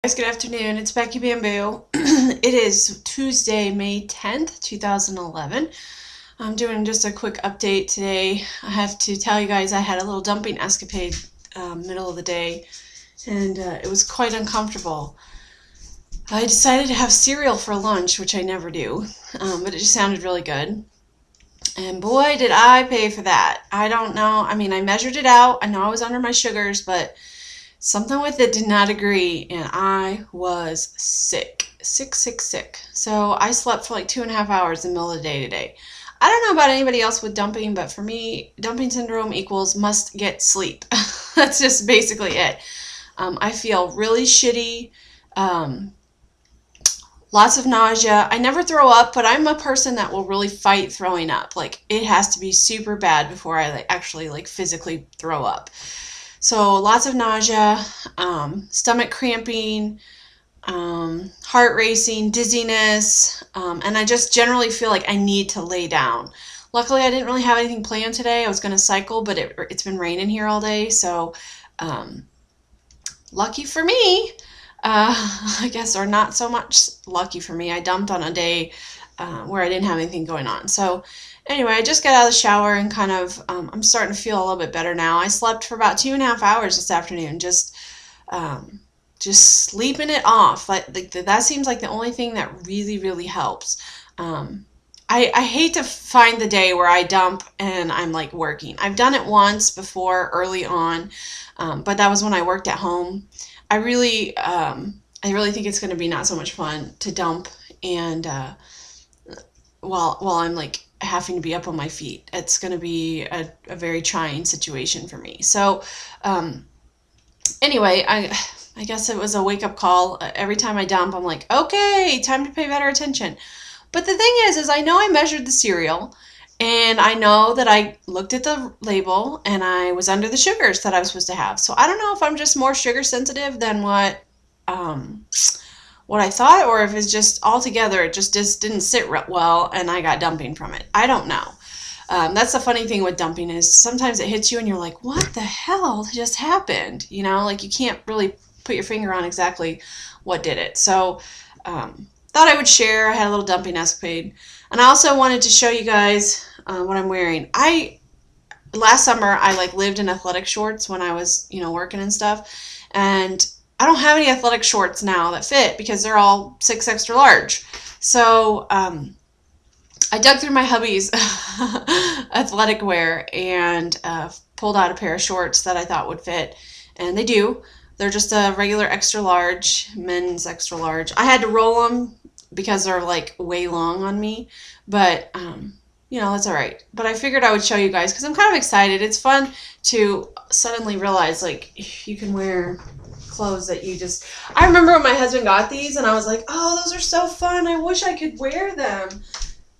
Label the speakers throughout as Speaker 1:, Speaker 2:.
Speaker 1: Guys, good afternoon. It's Becky Bamboo. It is Tuesday, May 10th, 2011. I'm doing just a quick update today. I have to tell you guys I had a little dumping escapade middle of the day, and it was quite uncomfortable. I decided to have cereal for lunch, which I never do, but it just sounded really good. And boy, did I pay for that. I don't know. I mean, I measured it out. I know I was under my sugars, but something with it did not agree, and I was sick. Sick. So I slept for like 2.5 hours in the middle of the day today. I don't know about anybody else with dumping, but for me, dumping syndrome equals must get sleep. That's just basically it. I feel really shitty. Um, Lots of nausea. I never throw up, but I'm a person that will really fight throwing up. Like, it has to be super bad before I actually physically throw up. So lots of nausea, stomach cramping, heart racing, dizziness, and I just generally feel like I need to lay down. Luckily, I didn't really have anything planned today. I was going to cycle, but it's been raining here all day, so lucky for me, I guess, or not so much lucky for me. I dumped on a day where I didn't have anything going on. So anyway, I just got out of the shower and kind of, I'm starting to feel a little bit better now. I slept for about 2.5 hours this afternoon, just sleeping it off. Like that seems like the only thing that really helps. I hate to find the day where I dump and I'm like working. I've done it once before early on, but that was when I worked at home. I really think it's going to be not so much fun to dump and while I'm like having to be up on my feet. It's going to be a very trying situation for me. So anyway, I guess it was a wake-up call. Every time I dump, I'm like, okay, time to pay better attention. But the thing is I know I measured the cereal, and I know that I looked at the label, and I was under the sugars that I was supposed to have. So I don't know if I'm just more sugar sensitive than what I thought, or if it's just altogether it just didn't sit well, and I got dumping from it. I don't know. That's the funny thing with dumping is sometimes it hits you and you're like, what the hell just happened? You know, like you can't really put your finger on exactly what did it. So thought I would share. I had a little dumping escapade. And I also wanted to show you guys what I'm wearing. Last summer I lived in athletic shorts when I was, working and stuff. And I don't have any athletic shorts now that fit because they're all 6 extra large. So I dug through my hubby's athletic wear and pulled out a pair of shorts that I thought would fit. And they do. They're just a regular extra large, men's extra large. I had to roll them because they're way long on me, but that's all right. But I figured I would show you guys because I'm kind of excited. It's fun to suddenly realize you can wear clothes that I remember when my husband got these and I was like, oh, those are so fun. I wish I could wear them.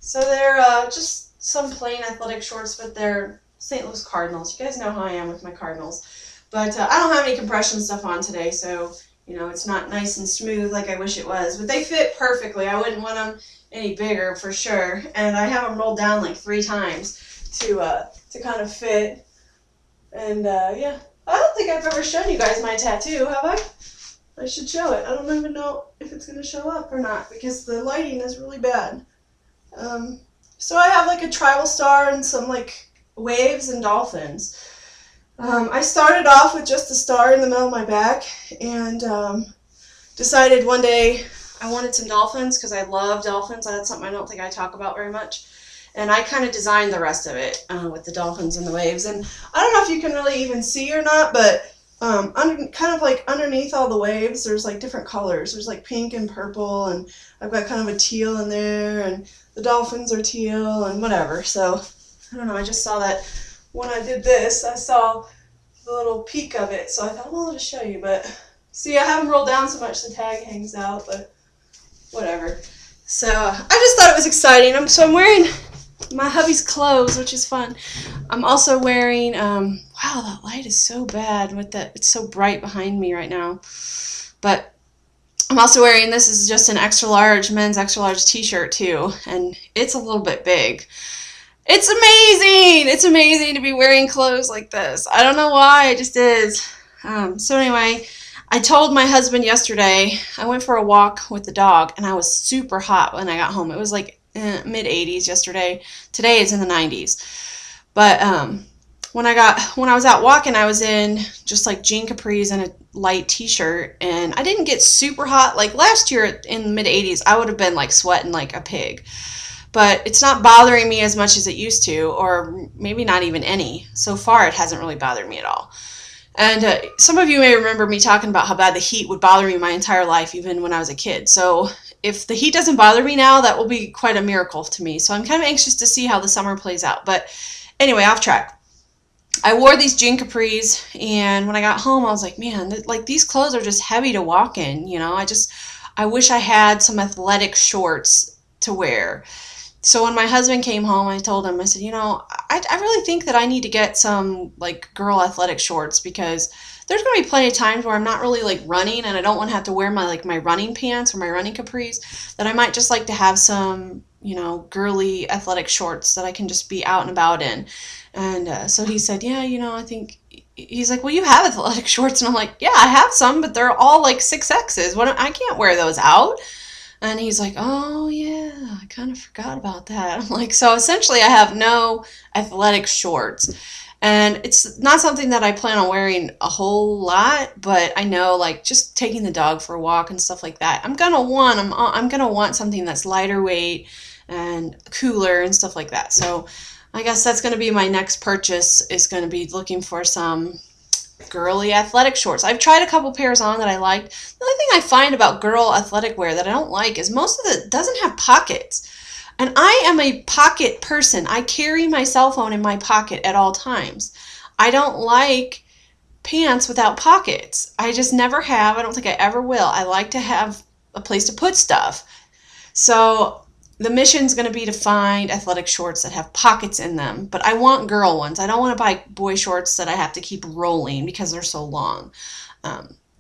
Speaker 1: So they're just some plain athletic shorts, but they're St. Louis Cardinals. You guys know how I am with my Cardinals. But I don't have any compression stuff on today, so, it's not nice and smooth like I wish it was. But they fit perfectly. I wouldn't want them any bigger for sure. And I have them rolled down 3 times to kind of fit. And, yeah. I don't think I've ever shown you guys my tattoo, have I? I should show it. I don't even know if it's going to show up or not because the lighting is really bad. So I have a tribal star and some waves and dolphins. I started off with just a star in the middle of my back and decided one day I wanted some dolphins because I love dolphins. That's something I don't think I talk about very much. And I kind of designed the rest of it with the dolphins and the waves. And I don't know if you can really even see or not, but underneath all the waves, there's different colors. There's pink and purple, and I've got kind of a teal in there, and the dolphins are teal and whatever. So I don't know. I just saw that when I did this. I saw the little peak of it, so I thought, well, I'll just show you. But see, I haven't rolled down so much the tag hangs out, but whatever. So I just thought it was exciting. I'm wearing my hubby's clothes, which is fun. I'm also wearing, wow, that light is so bad with that. It's so bright behind me right now. But I'm also wearing, this is just an extra large, men's extra large t-shirt too. And it's a little bit big. It's amazing. It's amazing to be wearing clothes like this. I don't know why, it just is. So anyway, I told my husband yesterday, I went for a walk with the dog, and I was super hot when I got home. It was like mid 80s yesterday. Today it's in the 90s. But when I was out walking, I was in just like jean capris and a light t-shirt, and I didn't get super hot. Like last year in the mid 80s, I would have been like sweating like a pig. But it's not bothering me as much as it used to, or maybe not even any. So far, it hasn't really bothered me at all. And some of you may remember me talking about how bad the heat would bother me my entire life, even when I was a kid. So if the heat doesn't bother me now, that will be quite a miracle to me. So I'm kind of anxious to see how the summer plays out. But anyway, off track. I wore these jean capris, and when I got home, I was like, man, like these clothes are just heavy to walk in. You know, I wish I had some athletic shorts to wear. So when my husband came home, I told him, I said, I really think that I need to get some like girl athletic shorts, because there's going to be plenty of times where I'm not really like running, and I don't want to have to wear my running pants or my running capris, that I might just like to have some, girly athletic shorts that I can just be out and about in. And so he said, yeah, I think, he's like, well, you have athletic shorts. And I'm like, yeah, I have some, but they're all like 6Xs. I can't wear those out. And he's like, oh, yeah, I kind of forgot about that. I'm like, so essentially I have no athletic shorts. And it's not something that I plan on wearing a whole lot, but I know, like, just taking the dog for a walk and stuff like that, I'm gonna want something that's lighter weight and cooler and stuff like that. So I guess that's going to be my next purchase, is going to be looking for some girly athletic shorts. I've tried a couple pairs on that I liked. The only thing I find about girl athletic wear that I don't like is most of it doesn't have pockets. And I am a pocket person. I carry my cell phone in my pocket at all times. I don't like pants without pockets. I just never have. I don't think I ever will. I like to have a place to put stuff. So the mission's going to be to find athletic shorts that have pockets in them, but I want girl ones. I don't want to buy boy shorts that I have to keep rolling because they're so long.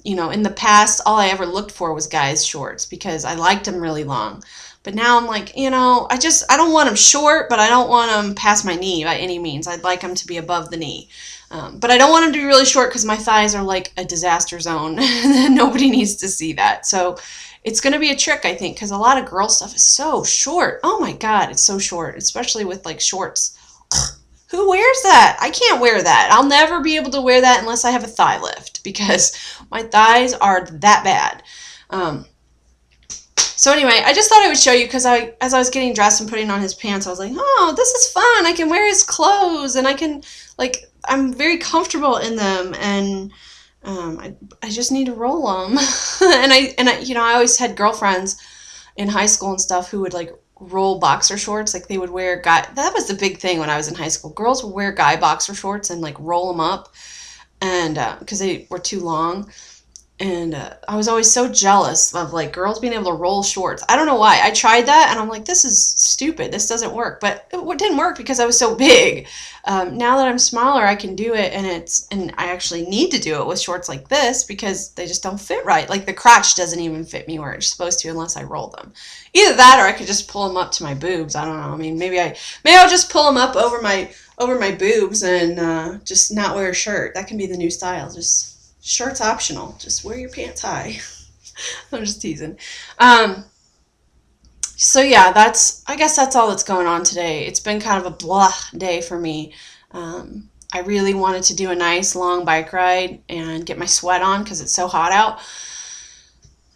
Speaker 1: In the past, all I ever looked for was guys' shorts because I liked them really long. But now I'm like, I don't want them short, but I don't want them past my knee by any means. I'd like them to be above the knee. But I don't want them to be really short because my thighs are like a disaster zone. Nobody needs to see that. So it's going to be a trick, I think, because a lot of girl stuff is so short. Oh my God, it's so short, especially with like shorts. Who wears that? I can't wear that. I'll never be able to wear that unless I have a thigh lift, because my thighs are that bad. So anyway, I just thought I would show you, because as I was getting dressed and putting on his pants, I was like, oh, this is fun. I can wear his clothes, and I'm very comfortable in them, and I just need to roll them. and I always had girlfriends in high school and stuff who would like roll boxer shorts. Like they would wear that was the big thing when I was in high school. Girls would wear guy boxer shorts and like roll them up, and because they were too long. And I was always so jealous of like girls being able to roll shorts. I don't know why. I tried that and I'm like, this is stupid. This doesn't work. But it didn't work because I was so big. Now that I'm smaller, I can do it, and I actually need to do it with shorts like this because they just don't fit right. Like the crotch doesn't even fit me where it's supposed to unless I roll them. Either that, or I could just pull them up to my boobs. I don't know. I mean, maybe I'll just pull them up over my boobs and just not wear a shirt. That can be the new style. Just shirt's optional. Just wear your pants high. I'm just teasing. So yeah, I guess that's all that's going on today. It's been kind of a blah day for me. I really wanted to do a nice long bike ride and get my sweat on because it's so hot out.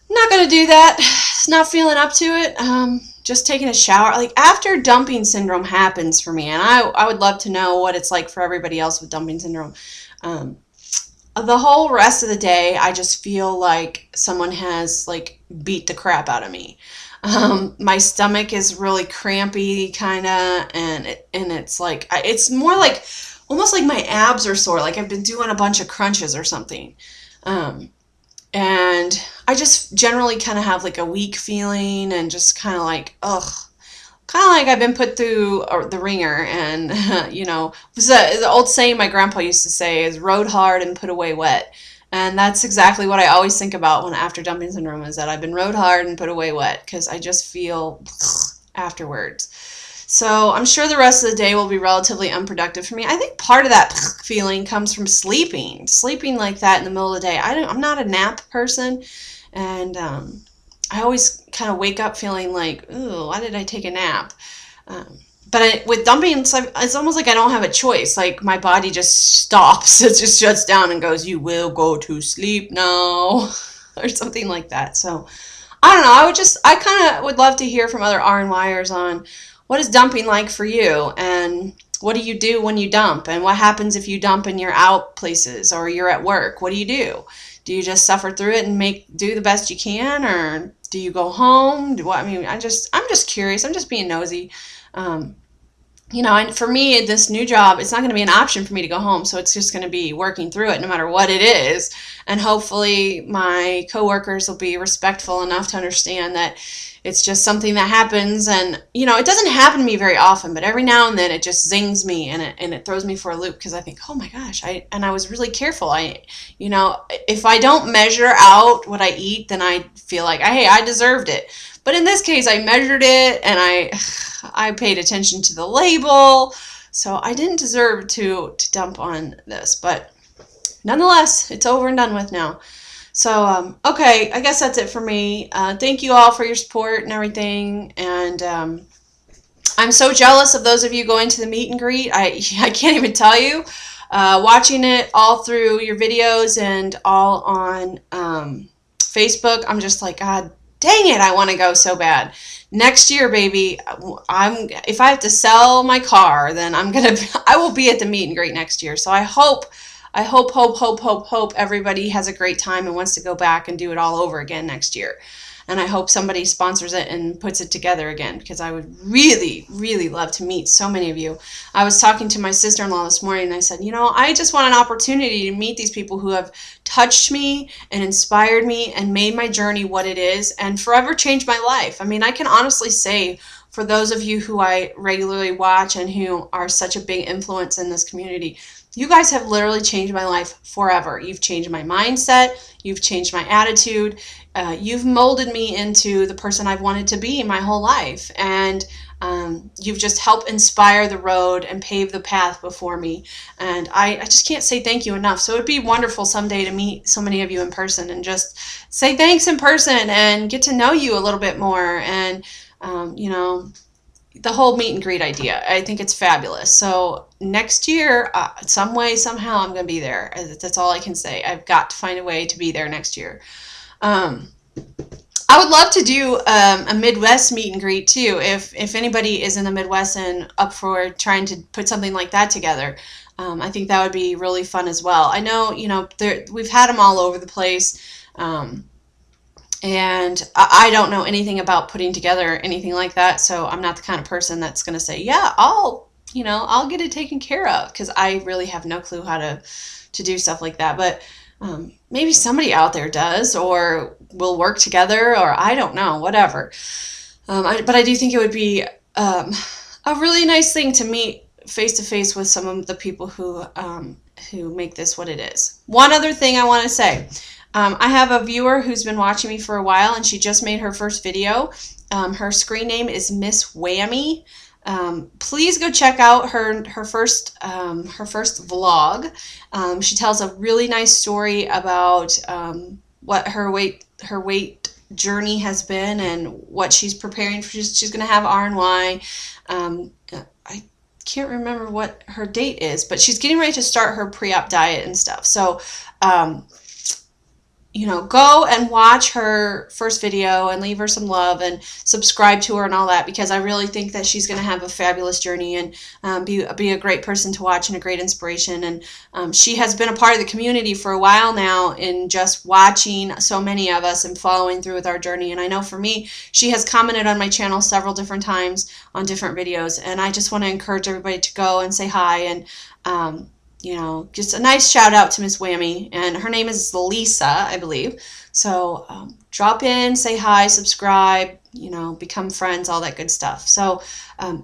Speaker 1: Not gonna do that. Not feeling up to it. Just taking a shower. Like after dumping syndrome happens for me, and I would love to know what it's like for everybody else with dumping syndrome. The whole rest of the day, I just feel like someone has like beat the crap out of me. My stomach is really crampy, kind of, and it's like it's more like almost like my abs are sore, like I've been doing a bunch of crunches or something. And I just generally kind of have like a weak feeling and just kind of like I've been put through the ringer, and the old saying my grandpa used to say is rode hard and put away wet. And that's exactly what I always think about after dumping syndrome, is that I've been rode hard and put away wet, because I just feel afterwards. So I'm sure the rest of the day will be relatively unproductive for me. I think part of that feeling comes from sleeping like that in the middle of the day. I'm not a nap person, and I always kind of wake up feeling like, ooh, why did I take a nap? But with dumping, it's almost like I don't have a choice. Like my body just stops. It just shuts down and goes, you will go to sleep now, or something like that. So I don't know. I kind of would love to hear from other RNYers on what is dumping like for you, and what do you do when you dump, and what happens if you dump and you're out places or you're at work. What do you do? Do you just suffer through it and do the best you can, or do you go home? I'm just curious. I'm just being nosy. And for me, this new job, it's not going to be an option for me to go home. So it's just going to be working through it no matter what it is. And hopefully my coworkers will be respectful enough to understand that it's just something that happens. And, it doesn't happen to me very often, but every now and then it just zings me and it throws me for a loop, because I think, oh my gosh, I was really careful. If I don't measure out what I eat, then I feel like, hey, I deserved it. But in this case, I measured it and I paid attention to the label, so I didn't deserve to dump on this. But nonetheless, it's over and done with now. So, okay, I guess that's it for me. Thank you all for your support and everything. And I'm so jealous of those of you going to the meet and greet. I can't even tell you. Watching it all through your videos and all on Facebook, I'm just like, God dang it, I want to go so bad. Next year, baby, if I have to sell my car, then I will be at the meet and greet next year. So I hope everybody has a great time and wants to go back and do it all over again next year. And I hope somebody sponsors it and puts it together again, because I would really, really love to meet so many of you. I was talking to my sister-in-law this morning, and I said, I just want an opportunity to meet these people who have touched me and inspired me and made my journey what it is and forever changed my life. I mean, I can honestly say, for those of you who I regularly watch and who are such a big influence in this community, you guys have literally changed my life forever. You've changed my mindset. You've changed my attitude. You've molded me into the person I've wanted to be my whole life. And you've just helped inspire the road and pave the path before me. And I just can't say thank you enough. So it'd be wonderful someday to meet so many of you in person and just say thanks in person and get to know you a little bit more. And, the whole meet and greet idea, I think it's fabulous. So next year, some way, somehow, I'm going to be there. That's all I can say. I've got to find a way to be there next year. I would love to do a Midwest meet and greet too. If anybody is in the Midwest and up for trying to put something like that together, I think that would be really fun as well. I know, we've had them all over the place. And I don't know anything about putting together anything like that, so I'm not the kind of person that's going to say, yeah, I'll get it taken care of, because I really have no clue how to do stuff like that. But maybe somebody out there does, or we'll work together, or I don't know, whatever. But I do think it would be a really nice thing to meet face to face with some of the people who make this what it is. One other thing I want to say. I have a viewer who's been watching me for a while, and she just made her first video. Her screen name is Miss Whammy. Please go check out her first vlog. She tells a really nice story about what her weight journey has been and what she's preparing for. She's going to have RNY. I can't remember what her date is, but she's getting ready to start her pre-op diet and stuff. So go and watch her first video and leave her some love and subscribe to her and all that, because I really think that she's going to have a fabulous journey and be a great person to watch and a great inspiration. And she has been a part of the community for a while now in just watching so many of us and following through with our journey. And I know for me, she has commented on my channel several different times on different videos. And I just want to encourage everybody to go and say hi and just a nice shout out to Miss Whammy, and her name is Lisa, I believe. So drop in, say hi, subscribe, become friends, all that good stuff. So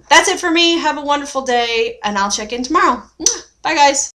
Speaker 1: that's it for me. Have a wonderful day, and I'll check in tomorrow. Bye, guys.